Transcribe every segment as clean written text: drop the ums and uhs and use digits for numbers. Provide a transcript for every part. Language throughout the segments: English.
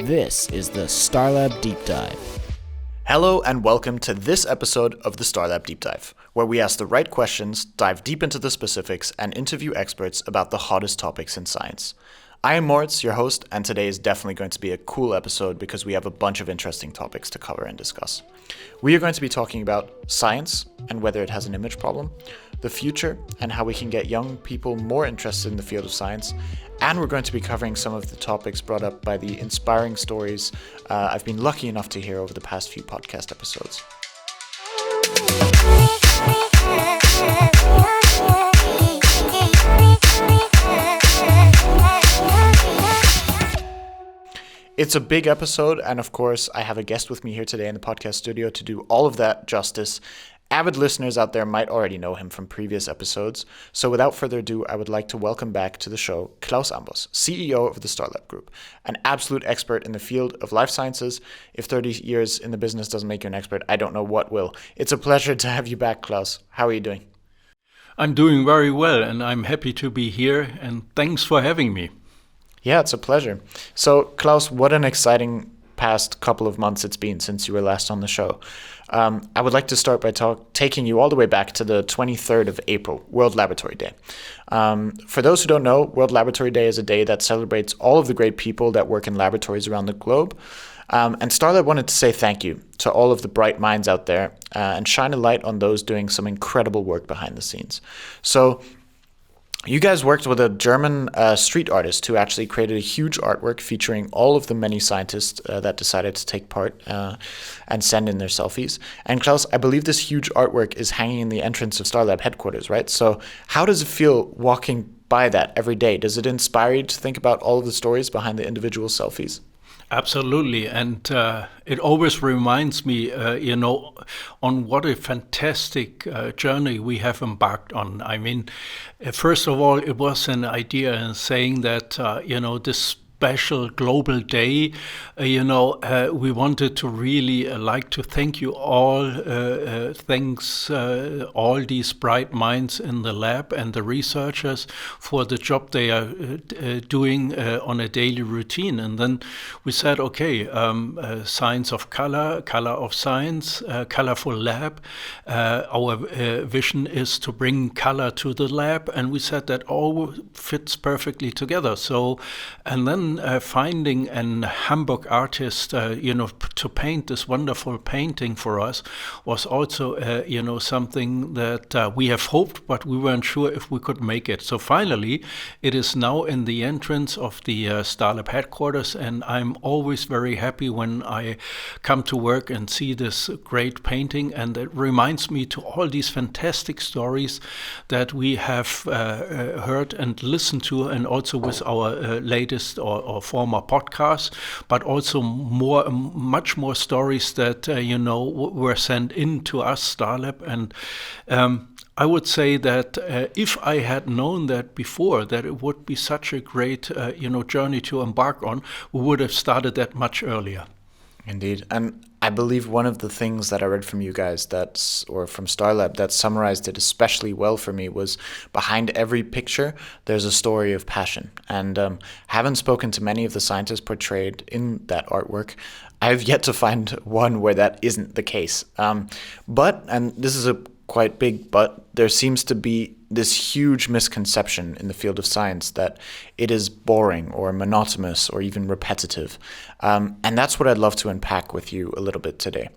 This is the Starlab Deep Dive. Hello and welcome to this episode of the Starlab Deep Dive, where we ask the right questions, dive deep into the specifics, and interview experts about the hottest topics in science. I am Moritz, your host, and today is definitely going to be a cool episode because we have a bunch of interesting topics to cover and discuss. We are going to be talking about science and whether it has an image problem, the future and how we can get young people more interested in the field of science, and we're going to be covering some of the topics brought up by the inspiring stories I've been lucky enough to hear over the past few podcast episodes. It's a big episode, and of course, I have a guest with me here today in the podcast studio to do all of that justice. Avid listeners out there might already know him from previous episodes, so without further ado, I would like to welcome back to the show Klaus Ambos, CEO of the Starlab Group, an absolute expert in the field of life sciences. If 30 years in the business doesn't make you an expert, I don't know what will. It's a pleasure to have you back, Klaus. How are you doing? I'm doing very well, and I'm happy to be here, and thanks for having me. Yeah, it's a pleasure. So, Klaus, what an exciting past couple of months it's been since you were last on the show. I would like to start by taking you all the way back to the 23rd of April, World Laboratory Day. For those who don't know, World Laboratory Day is a day that celebrates all of the great people that work in laboratories around the globe. And Starlab wanted to say thank you to all of the bright minds out there and shine a light on those doing some incredible work behind the scenes. So, you guys worked with a German street artist who actually created a huge artwork featuring all of the many scientists that decided to take part and send in their selfies. And Klaus, I believe this huge artwork is hanging in the entrance of Starlab headquarters, right? So how does it feel walking by that every day? Does it inspire you to think about all of the stories behind the individual selfies? Absolutely, and it always reminds me, on what a fantastic journey we have embarked on. I mean, first of all, it was an idea in saying that, this special global day, we wanted to really like to thank you all, thanks all these bright minds in the lab and the researchers for the job they are doing on a daily routine. And then we said, okay, science of color of science, colorful lab. Our vision is to bring color to the lab, and we said that all fits perfectly together. So, and then finding an Hamburg artist, to paint this wonderful painting for us was also, something that we have hoped, but we weren't sure if we could make it. So finally, it is now in the entrance of the Starlab headquarters, and I'm always very happy when I come to work and see this great painting, and it reminds me to all these fantastic stories that we have heard and listened to, and also with our latest or former podcasts, but also much more stories that were sent in to us, Starlab. And I would say that if I had known that before, that it would be such a great journey to embark on, we would have started that much earlier. Indeed. And I believe one of the things that I read from you guys or from Starlab that summarized it especially well for me was behind every picture, there's a story of passion. And having spoken to many of the scientists portrayed in that artwork, I've yet to find one where that isn't the case. But, and this is a quite big but, there seems to be this huge misconception in the field of science that it is boring or monotonous or even repetitive. And that's what I'd love to unpack with you a little bit today.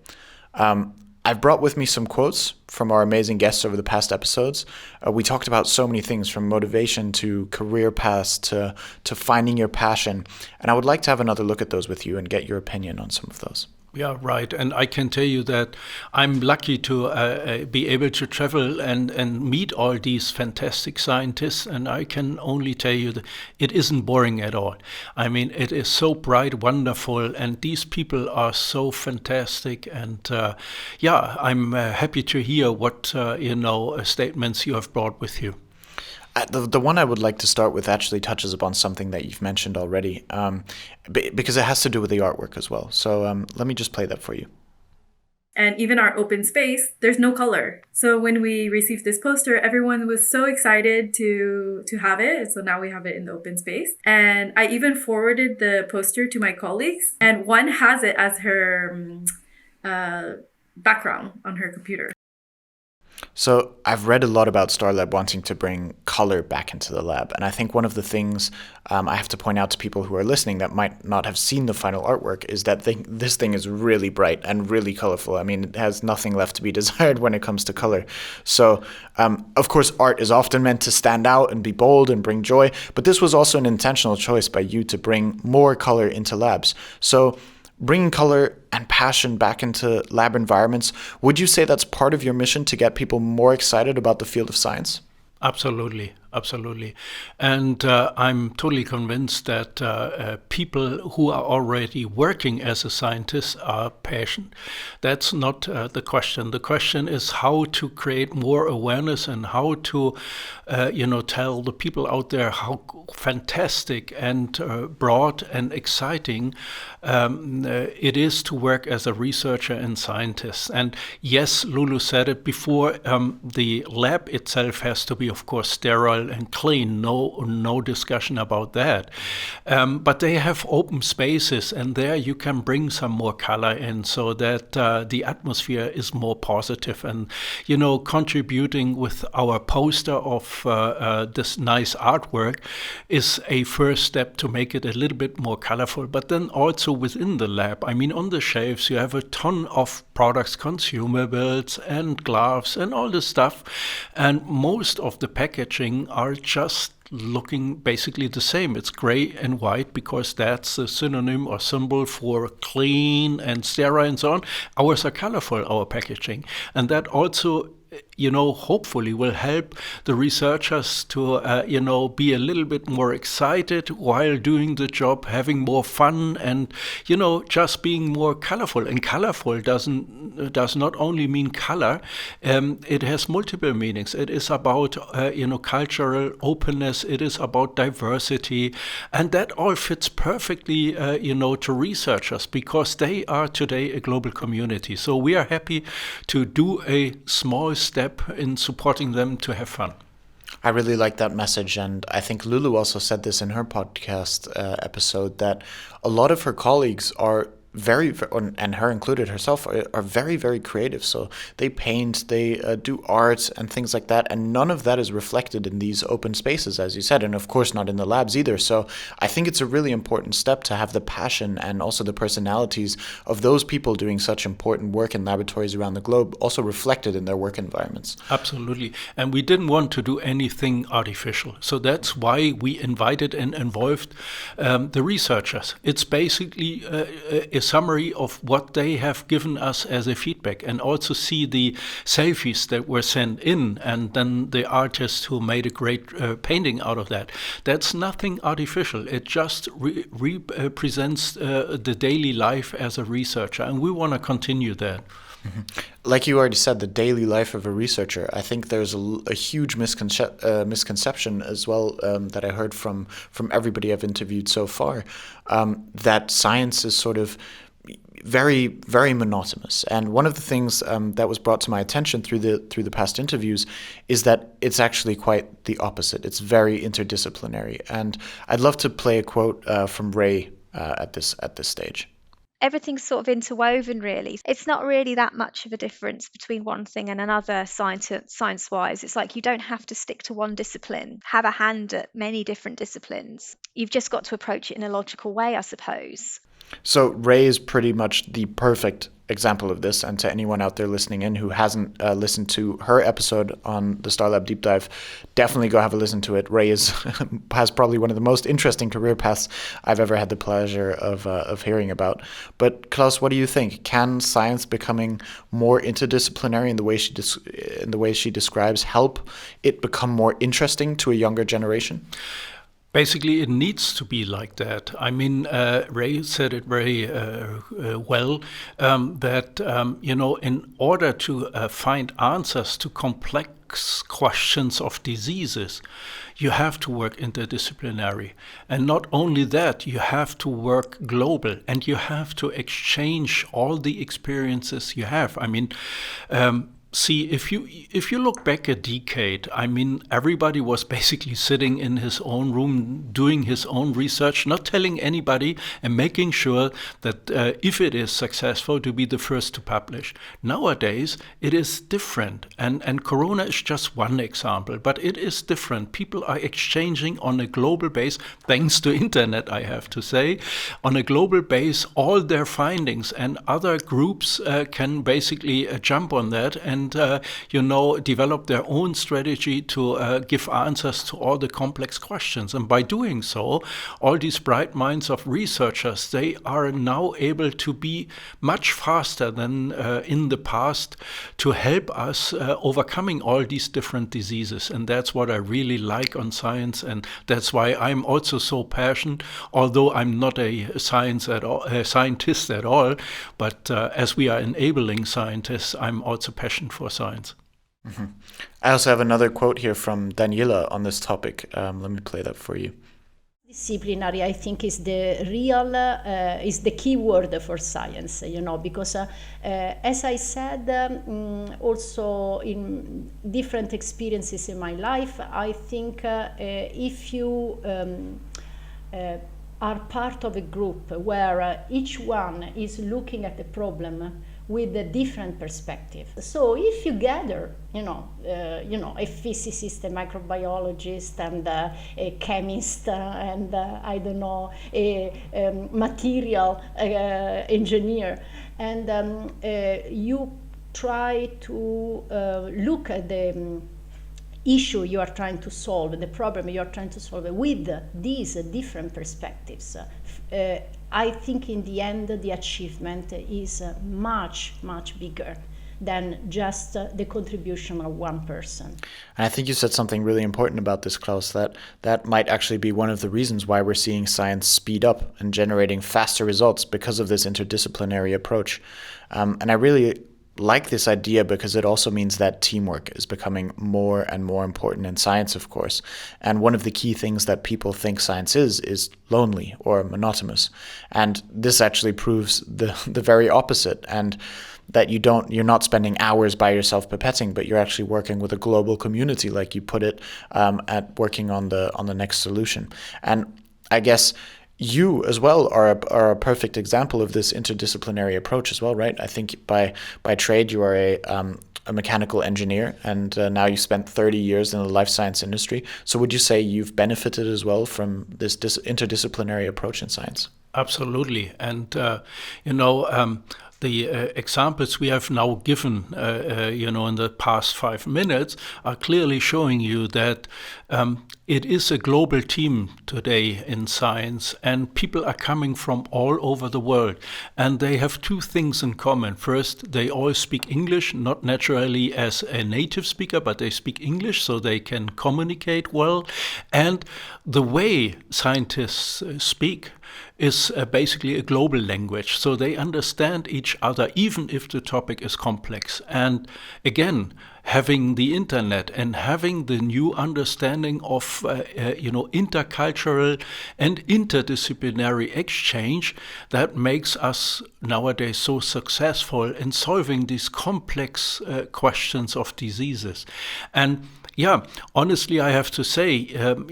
I've brought with me some quotes from our amazing guests over the past episodes. We talked about so many things, from motivation to career paths to finding your passion. And I would like to have another look at those with you and get your opinion on some of those. Yeah, right. And I can tell you that I'm lucky to be able to travel and meet all these fantastic scientists. And I can only tell you that it isn't boring at all. I mean, it is so bright, wonderful, and these people are so fantastic. And I'm happy to hear what, statements you have brought with you. The one I would like to start with actually touches upon something that you've mentioned already, because it has to do with the artwork as well. So let me just play that for you. And even our open space, there's no color. So when we received this poster, everyone was so excited to have it. So now we have it in the open space. And I even forwarded the poster to my colleagues, and one has it as her background on her computer. So I've read a lot about Starlab wanting to bring color back into the lab. And I think one of the things I have to point out to people who are listening that might not have seen the final artwork is that this thing is really bright and really colorful. I mean, it has nothing left to be desired when it comes to color. So, of course, art is often meant to stand out and be bold and bring joy. But this was also an intentional choice by you to bring more color into labs. So bringing color and passion back into lab environments, would you say that's part of your mission to get people more excited about the field of science? Absolutely. Absolutely. And I'm totally convinced that people who are already working as a scientist are passionate. That's not the question. The question is how to create more awareness and how to, tell the people out there how fantastic and broad and exciting it is to work as a researcher and scientist. And yes, Lulu said it before, the lab itself has to be, of course, sterile and clean, no discussion about that. But they have open spaces, and there you can bring some more color in so that the atmosphere is more positive. And, contributing with our poster of this nice artwork is a first step to make it a little bit more colorful. But then also within the lab, I mean, on the shelves, you have a ton of products, consumables and gloves and all this stuff. And most of the packaging are just looking basically the same. It's gray and white because that's a synonym or symbol for clean and sterile and so on. Ours are colorful, our packaging. And that also hopefully will help the researchers to, be a little bit more excited while doing the job, having more fun and, just being more colorful. And colorful does not only mean color, it has multiple meanings. It is about, cultural openness. It is about diversity. And that all fits perfectly, to researchers because they are today a global community. So we are happy to do a small step in supporting them to have fun. I really like that message, and I think Lulu also said this in her podcast episode, that a lot of her colleagues are very, and her included herself, are very, very creative. So they paint, they do art and things like that, and none of that is reflected in these open spaces, as you said, and of course not in the labs either. So I think it's a really important step to have the passion and also the personalities of those people doing such important work in laboratories around the globe also reflected in their work environments. Absolutely. And we didn't want to do anything artificial. So that's why we invited and involved the researchers. It's basically a summary of what they have given us as a feedback, and also see the selfies that were sent in, and then the artist who made a great painting out of that. That's nothing artificial. It just represents the daily life as a researcher, and we want to continue that. Mm-hmm. Like you already said, the daily life of a researcher, I think there's a huge misconception as well that I heard from everybody I've interviewed so far, that science is sort of very, very monotonous. And one of the things that was brought to my attention through the past interviews is that it's actually quite the opposite. It's very interdisciplinary. And I'd love to play a quote from Ray at this stage. Everything's sort of interwoven, really. It's not really that much of a difference between one thing and another science-wise. It's like you don't have to stick to one discipline, have a hand at many different disciplines. You've just got to approach it in a logical way, I suppose. So Ray is pretty much the perfect example of this, and to anyone out there listening in who hasn't listened to her episode on the Starlab Deep Dive, definitely go have a listen to it. Ray has probably one of the most interesting career paths I've ever had the pleasure of hearing about. But Klaus, what do you think? Can science becoming more interdisciplinary in the way she describes help it become more interesting to a younger generation? Basically, it needs to be like that. I mean, Ray said it very well, that, in order to find answers to complex questions of diseases, you have to work interdisciplinary. And not only that, you have to work global, and you have to exchange all the experiences you have. I mean, see, if you look back a decade, I mean, everybody was basically sitting in his own room, doing his own research, not telling anybody, and making sure that if it is successful, to be the first to publish. Nowadays, it is different, and Corona is just one example, but it is different. People are exchanging on a global base, thanks to internet, I have to say, on a global base, all their findings, and other groups can basically jump on that and develop their own strategy to give answers to all the complex questions. And by doing so, all these bright minds of researchers, they are now able to be much faster than in the past to help us overcoming all these different diseases. And that's what I really like on science, and that's why I'm also so passionate, although I'm not a scientist at all, but as we are enabling scientists, I'm also passionate for science. Mm-hmm. I also have another quote here from Daniela on this topic. Let me play that for you. Disciplinary, I think, is the real, is the key word for science, because as I said, also in different experiences in my life, I think if you are part of a group where each one is looking at the problem with a different perspective. So if you gather, a physicist, a microbiologist, and a chemist, and a material engineer, and you try to look at the issue you are trying to solve, the problem you are trying to solve with these different perspectives, I think in the end the achievement is much, much bigger than just the contribution of one person. And I think you said something really important about this, Klaus, that might actually be one of the reasons why we're seeing science speed up and generating faster results because of this interdisciplinary approach. And I really like this idea because it also means that teamwork is becoming more and more important in science, of course. And one of the key things that people think science is lonely or monotonous. And this actually proves the very opposite, and that you're not spending hours by yourself pipetting, but you're actually working with a global community, like you put it, at working on the next solution. And I guess you as well are a perfect example of this interdisciplinary approach as well, right? I think by trade you are a mechanical engineer, and now you spent 30 years in the life science industry. So would you say you've benefited as well from this interdisciplinary approach in science? Absolutely. And, the examples we have now given, in the past 5 minutes are clearly showing you that it is a global team today in science, and people are coming from all over the world. And they have two things in common. First, they all speak English, not naturally as a native speaker, but they speak English so they can communicate well. And the way scientists speak is basically a global language, so they understand each other even if the topic is complex. And again, having the internet and having the new understanding of intercultural and interdisciplinary exchange, that makes us nowadays so successful in solving these complex questions of diseases. And yeah, honestly, I have to say, in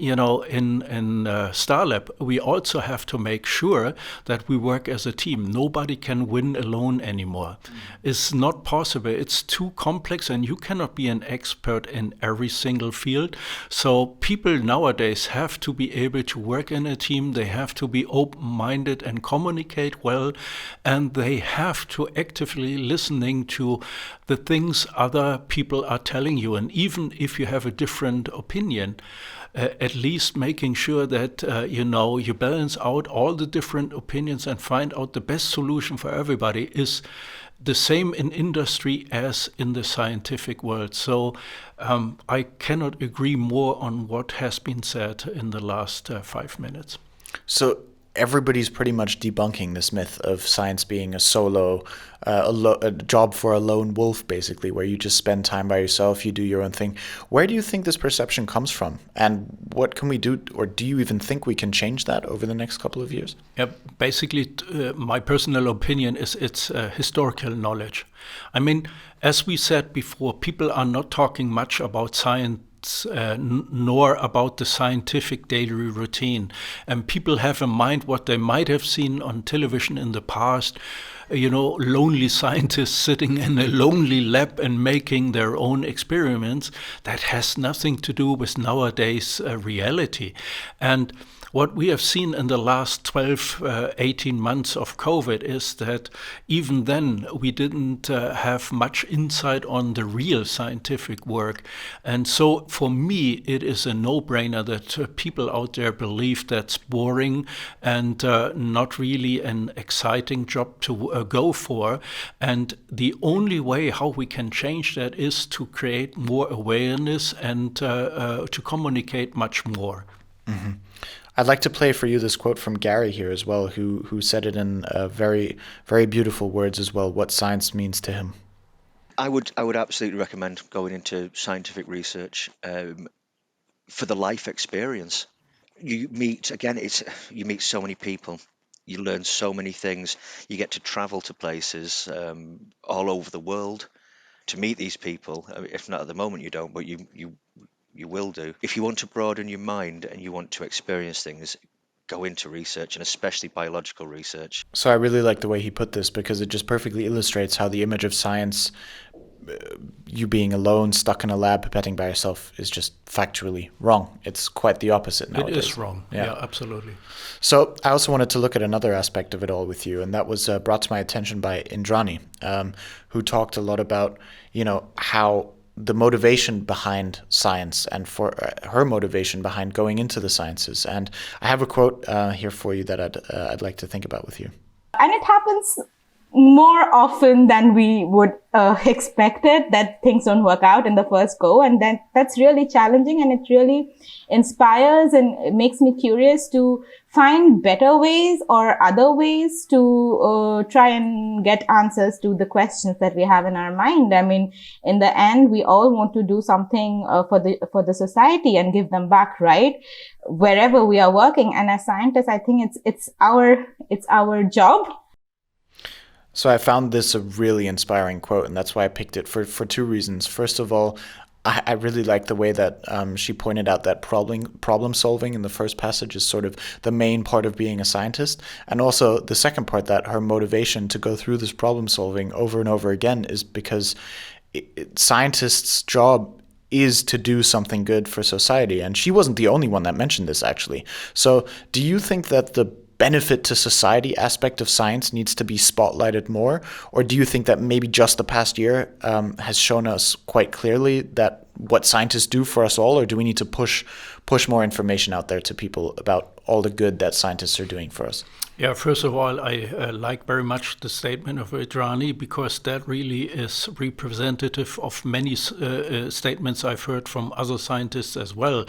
Starlab, we also have to make sure that we work as a team. Nobody can win alone anymore. It's not possible. It's too complex, and you cannot be an expert in every single field. So people nowadays have to be able to work in a team. They have to be open-minded and communicate well, and they have to actively listening to the things other people are telling you. And even if you have a different opinion, at least making sure that you balance out all the different opinions and find out the best solution for everybody is the same in industry as in the scientific world. So I cannot agree more on what has been said in the last 5 minutes. So everybody's pretty much debunking this myth of science being a solo, a job for a lone wolf, basically, where you just spend time by yourself, you do your own thing. Where do you think this perception comes from? And what can we do, or do you even think we can change that over the next couple of years? Yeah, basically, my personal opinion is it's historical knowledge. I mean, as we said before, people are not talking much about science nor about the scientific daily routine. And people have in mind what they might have seen on television in the past, lonely scientists sitting in a lonely lab and making their own experiments. That has nothing to do with nowadays reality. And what we have seen in the last 12, 18 months of COVID is that even then we didn't have much insight on the real scientific work. And so for me, it is a no-brainer that people out there believe that's boring and not really an exciting job to go for. And the only way how we can change that is to create more awareness and to communicate much more. Mm-hmm. I'd like to play for you this quote from Gary here as well, who said it in very, very beautiful words as well, what science means to him. I would absolutely recommend going into scientific research for the life experience. You meet so many people, you learn so many things, you get to travel to places all over the world to meet these people. If not at the moment you don't, but you will do. If you want to broaden your mind and you want to experience things, go into research, and especially biological research. So I really like the way he put this, because it just perfectly illustrates how the image of science, you being alone, stuck in a lab, pipetting by yourself, is just factually wrong. It's quite the opposite nowadays. It is wrong. Yeah, absolutely. So I also wanted to look at another aspect of it all with you, and that was brought to my attention by Indrani, who talked a lot about, how the motivation behind science and for her motivation behind going into the sciences. And I have a quote here for you that I'd like to think about with you. And it happens more often than we would expect it, that things don't work out in the first go. And then that's really challenging, and it really inspires and it makes me curious to find better ways or other ways to try and get answers to the questions that we have in our mind. I mean, in the end, we all want to do something for the society and give them back, right? Wherever we are working. And as scientists, I think it's our job. So I found this a really inspiring quote, and that's why I picked it for two reasons. First of all, I really like the way that she pointed out that problem solving in the first passage is sort of the main part of being a scientist. And also the second part, that her motivation to go through this problem solving over and over again is because scientists' job is to do something good for society. And she wasn't the only one that mentioned this, actually. So do you think that the benefit to society aspect of science needs to be spotlighted more? Or do you think that maybe just the past year has shown us quite clearly that what scientists do for us all, or do we need to push more information out there to people about all the good that scientists are doing for us? Yeah, first of all, I like very much the statement of Idrani, because that really is representative of many statements I've heard from other scientists as well.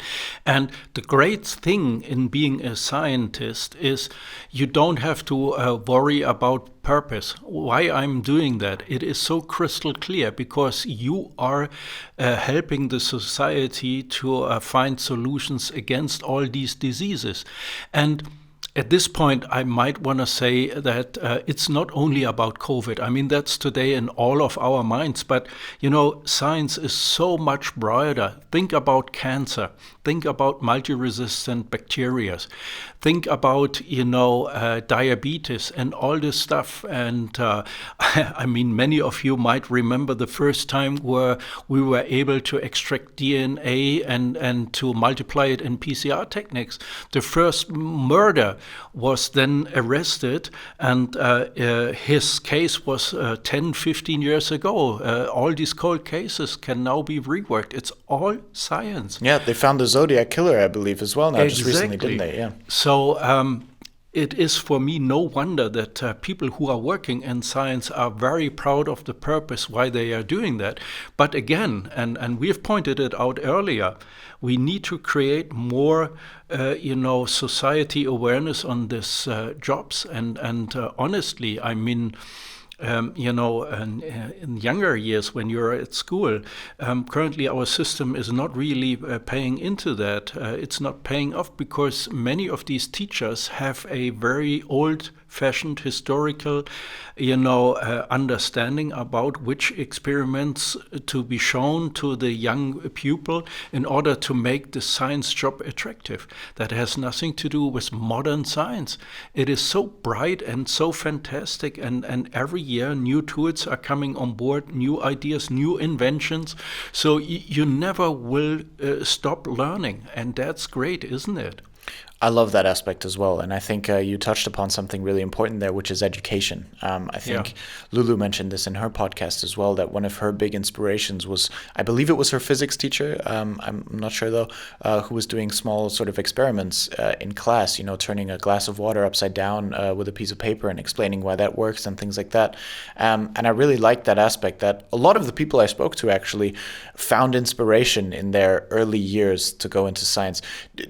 And the great thing in being a scientist is you don't have to worry about purpose, why I'm doing that. It is so crystal clear, because you are helping the society to find solutions against all these diseases. And at this point, I might want to say that it's not only about COVID. I mean, that's today in all of our minds. But, science is so much broader. Think about cancer. Think about multi-resistant bacteria. Think about, diabetes and all this stuff. And I mean, many of you might remember the first time where we were able to extract DNA and to multiply it in PCR techniques. The first murder was then arrested, and his case was 10, 15 years ago. All these cold cases can now be reworked. It's all science. Yeah, they found the Zodiac killer, I believe, as well now, Exactly. just recently, didn't they? Yeah. So it is for me no wonder that people who are working in science are very proud of the purpose why they are doing that. But again, and we have pointed it out earlier, we need to create more, society awareness on these jobs. And honestly, I mean, in younger years when you're at school, currently our system is not really paying into that. It's not paying off because many of these teachers have a very old-fashioned historical, understanding about which experiments to be shown to the young pupil in order to make the science job attractive. That has nothing to do with modern science. It is so bright and so fantastic, and every year new tools are coming on board, new ideas, new inventions. So you never will stop learning, and that's great, isn't it? I love that aspect as well. And I think you touched upon something really important there, which is education. I think Lulu mentioned this in her podcast as well, that one of her big inspirations was, I believe it was her physics teacher, I'm not sure though, who was doing small sort of experiments in class, turning a glass of water upside down with a piece of paper and explaining why that works and things like that. And I really liked that aspect, that a lot of the people I spoke to actually found inspiration in their early years to go into science.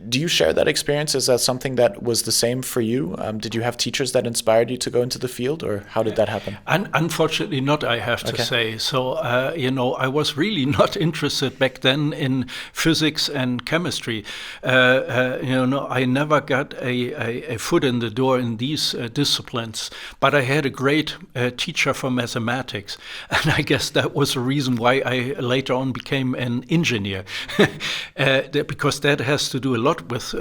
Do you share that experience? Is that something that was the same for you? Did you have teachers that inspired you to go into the field, or how did that happen? Unfortunately not, I have to say. So, I was really not interested back then in physics and chemistry. I never got a foot in the door in these disciplines, but I had a great teacher for mathematics. And I guess that was the reason why I later on became an engineer, because that has to do a lot with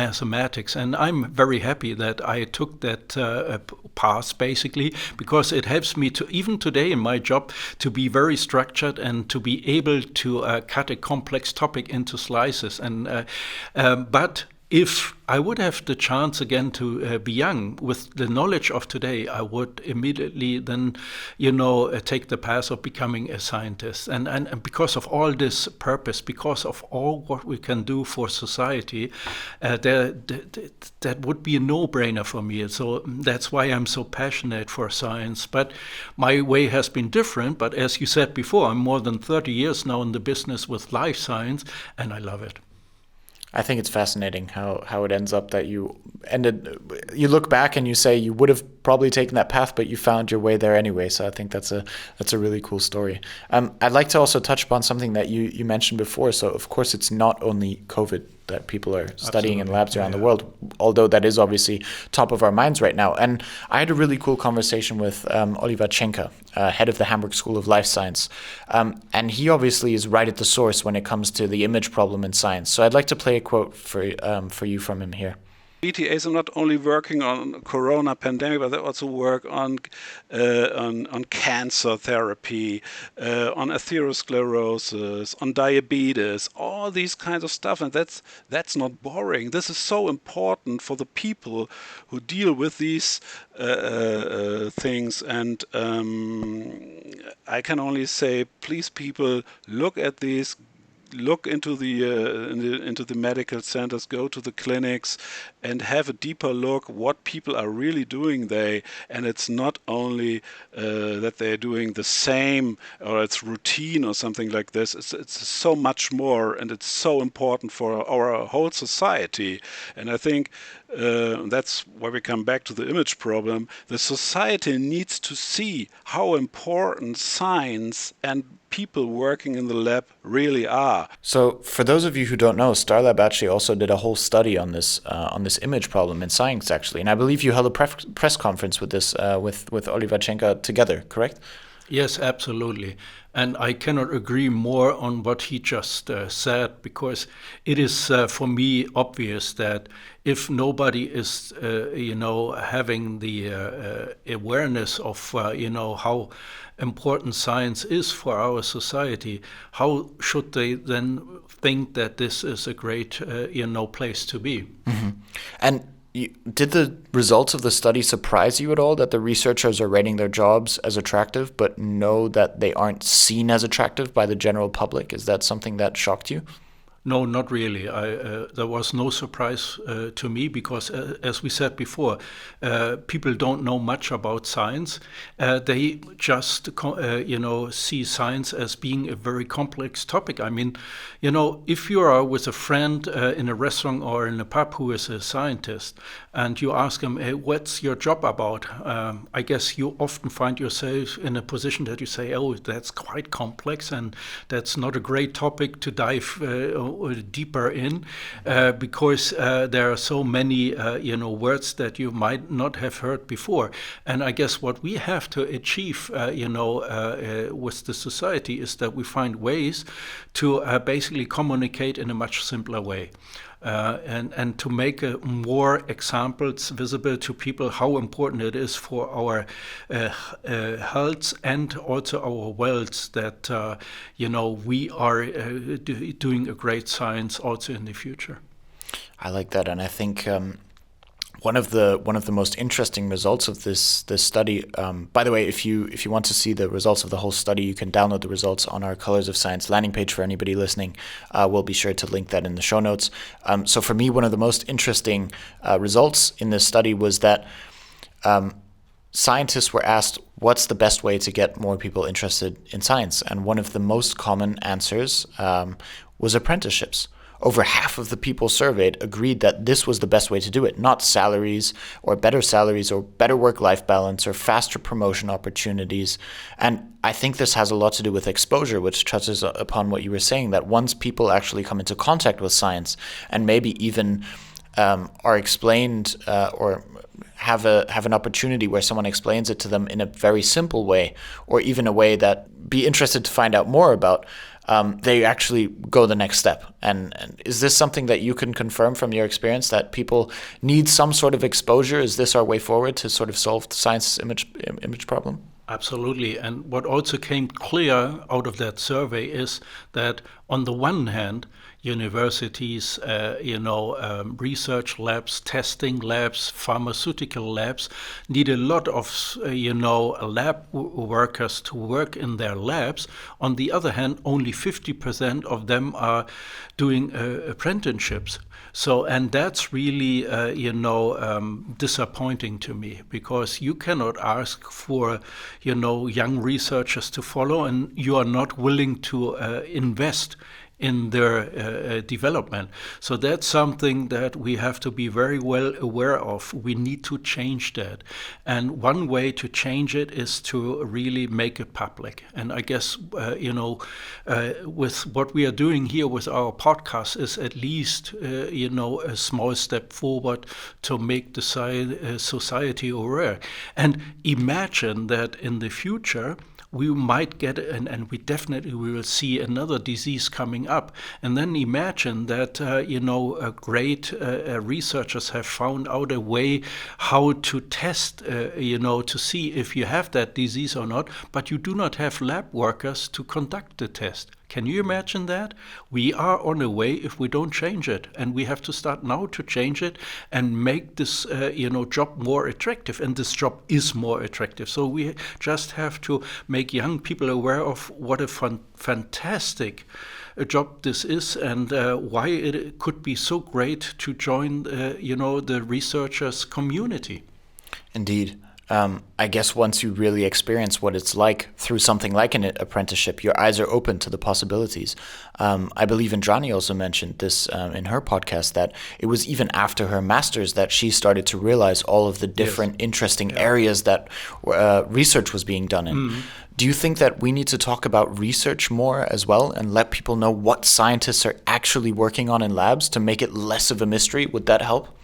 mathematics. And I'm very happy that I took that path, basically, because it helps me to, even today in my job, to be very structured and to be able to cut a complex topic into slices. And but if I would have the chance again to be young with the knowledge of today, I would immediately then, take the path of becoming a scientist. And because of all this purpose, because of all what we can do for society, that would be a no-brainer for me. So that's why I'm so passionate for science. But my way has been different. But as you said before, I'm more than 30 years now in the business with life science, and I love it. I think it's fascinating how it ends up that you look back and you say you would have probably taken that path, but you found your way there anyway. So I think that's a really cool story. I'd like to also touch upon something that you mentioned before. So of course it's not only COVID that people are studying in labs around the world, although that is obviously top of our minds right now. And I had a really cool conversation with Oliver Czenka, head of the Hamburg School of Life Science. And he obviously is right at the source when it comes to the image problem in science. So I'd like to play a quote for you from him here. ETAs are not only working on corona pandemic, but they also work on cancer therapy, on atherosclerosis, on diabetes, all these kinds of stuff. And that's not boring. This is so important for the people who deal with these things. And I can only say, please, people, look at these. Look into the medical centers, go to the clinics, and have a deeper look what people are really doing there. And it's not only that they're doing the same or it's routine or something like this. It's so much more, and it's so important for our whole society. And I think that's why we come back to the image problem. The society needs to see how important science and people working in the lab really are. So for those of you who don't know, Starlab actually also did a whole study on this image problem in science, actually. And I believe you held a press conference with this with Oliver Czenka together, correct? Yes, absolutely. And I cannot agree more on what he just said, because it is for me obvious that if nobody is, having the awareness of, how important science is for our society, how should they then think that this is a great, place to be? Mm-hmm. And did the results of the study surprise you at all, that the researchers are rating their jobs as attractive, but know that they aren't seen as attractive by the general public? Is that something that shocked you? No, not really. There was no surprise to me because, as we said before, people don't know much about science. They just, see science as being a very complex topic. I mean, if you are with a friend in a restaurant or in a pub who is a scientist, and you ask him, hey, what's your job about? I guess you often find yourself in a position that you say, oh, that's quite complex, and that's not a great topic to dive deeper in, because there are so many words that you might not have heard before. And I guess what we have to achieve with the society is that we find ways to basically communicate in a much simpler way. And to make more examples visible to people how important it is for our health and also our wealth that we are doing a great science also in the future. I like that, and I think one of the most interesting results of this study. By the way, if you want to see the results of the whole study, you can download the results on our Colors of Science landing page for anybody listening. We'll be sure to link that in the show notes. So for me, one of the most interesting results in this study was that scientists were asked, what's the best way to get more people interested in science? And one of the most common answers was apprenticeships. Over half of the people surveyed agreed that this was the best way to do it, not salaries or better work-life balance or faster promotion opportunities. And I think this has a lot to do with exposure, which touches upon what you were saying, that once people actually come into contact with science and maybe even are explained or have an opportunity where someone explains it to them in a very simple way, or even a way that be interested to find out more about, they actually go the next step. And is this something that you can confirm from your experience, that people need some sort of exposure? Is this our way forward to sort of solve the science image problem? Absolutely. And what also came clear out of that survey is that on the one hand, universities, research labs, testing labs, pharmaceutical labs need a lot of, lab workers to work in their labs. On the other hand, only 50% of them are doing apprenticeships. So, and that's really, disappointing to me, because you cannot ask for, young researchers to follow, and you are not willing to invest in their development. So that's something that we have to be very well aware of. We need to change that. And one way to change it is to really make it public. And I guess, with what we are doing here with our podcast is at least, a small step forward to make the society aware. And imagine that in the future, we might get, and we definitely will see another disease coming up. And then imagine that, great researchers have found out a way how to test, to see if you have that disease or not, but you do not have lab workers to conduct the test. Can you imagine that? We are on a way if we don't change it, and we have to start now to change it and make this, job more attractive. And this job is more attractive. So we just have to make young people aware of what a fantastic job this is, and why it could be so great to join, the researchers' community. Indeed. I guess once you really experience what it's like through something like an apprenticeship, your eyes are open to the possibilities. I believe Indrani also mentioned this in her podcast, that it was even after her master's that she started to realize all of the different interesting areas that research was being done in. Mm-hmm. Do you think that we need to talk about research more as well and let people know what scientists are actually working on in labs to make it less of a mystery? Would that help?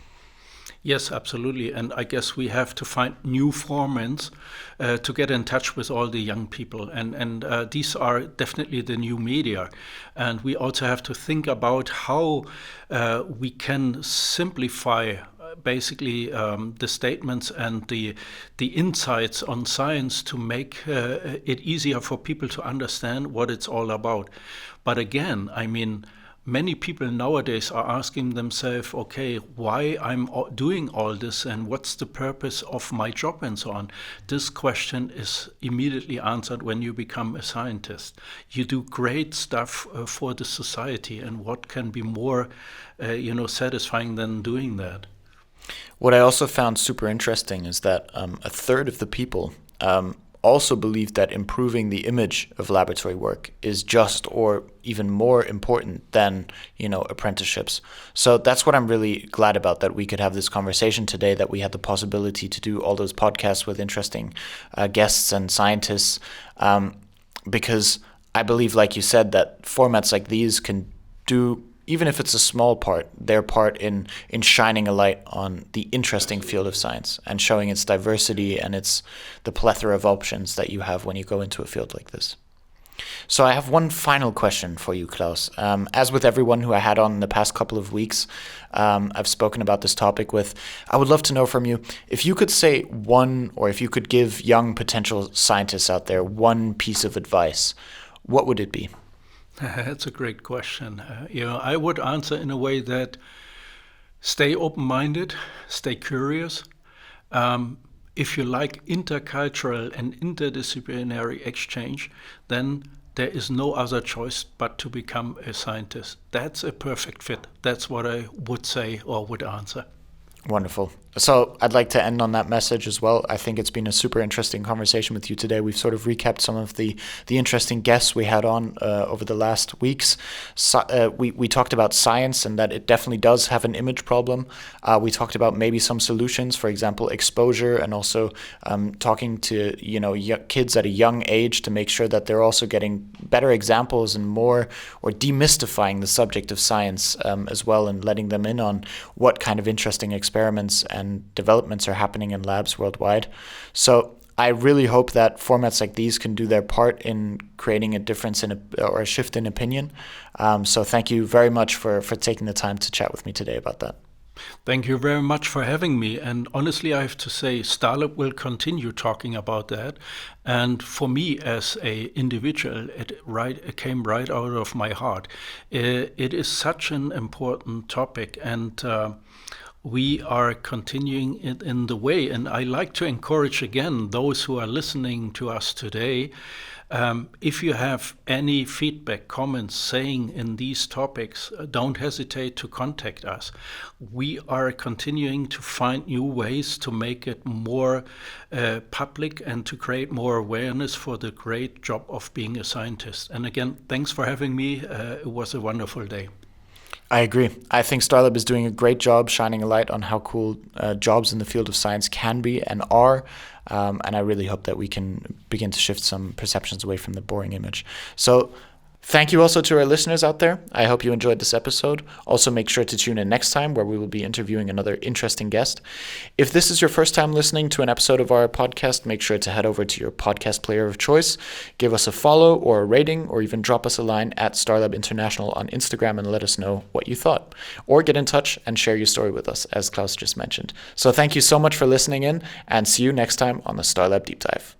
Yes, absolutely. And I guess we have to find new formats to get in touch with all the young people. And these are definitely the new media. And we also have to think about how we can simplify basically the statements and the insights on science to make it easier for people to understand what it's all about. But again, I mean, many people nowadays are asking themselves, okay, why I'm doing all this and what's the purpose of my job and so on. This question is immediately answered when you become a scientist. You do great stuff for the society, and what can be more satisfying than doing that? What I also found super interesting is that a third of the people also believe that improving the image of laboratory work is just or even more important than, apprenticeships. So that's what I'm really glad about, that we could have this conversation today, that we had the possibility to do all those podcasts with interesting guests and scientists, because I believe, like you said, that formats like these can do, even if it's a small part, their part in shining a light on the interesting field of science and showing its diversity and the plethora of options that you have when you go into a field like this. So I have one final question for you, Klaus. As with everyone who I had on in the past couple of weeks, I've spoken about this topic with, I would love to know from you, if you could say one, or if you could give young potential scientists out there one piece of advice, what would it be? That's a great question. I would answer in a way that stay open-minded, stay curious. If you like intercultural and interdisciplinary exchange, then there is no other choice but to become a scientist. That's a perfect fit. That's what I would say or would answer. Wonderful. So I'd like to end on that message as well. I think it's been a super interesting conversation with you today. We've sort of recapped some of the interesting guests we had on over the last weeks. So, we talked about science and that it definitely does have an image problem. We talked about maybe some solutions, for example, exposure, and also talking to kids at a young age to make sure that they're also getting better examples and more, or demystifying the subject of science as well, and letting them in on what kind of interesting experiments and developments are happening in labs worldwide. So I really hope that formats like these can do their part in creating a difference or a shift in opinion. So thank you very much for taking the time to chat with me today about that. Thank you very much for having me. And honestly, I have to say, Starlab will continue talking about that. And for me, as an individual, it came right out of my heart. It is such an important topic, and we are continuing it in the way. And I like to encourage again those who are listening to us today, if you have any feedback, comments, saying in these topics, don't hesitate to contact us. We are continuing to find new ways to make it more public and to create more awareness for the great job of being a scientist. And again, thanks for having me. It was a wonderful day. I agree. I think Starlab is doing a great job shining a light on how cool jobs in the field of science can be and are. And I really hope that we can begin to shift some perceptions away from the boring image. So thank you also to our listeners out there. I hope you enjoyed this episode. Also, make sure to tune in next time, where we will be interviewing another interesting guest. If this is your first time listening to an episode of our podcast, make sure to head over to your podcast player of choice, give us a follow or a rating, or even drop us a line at Starlab International on Instagram and let us know what you thought. Or get in touch and share your story with us, as Klaus just mentioned. So thank you so much for listening in, and see you next time on the Starlab Deep Dive.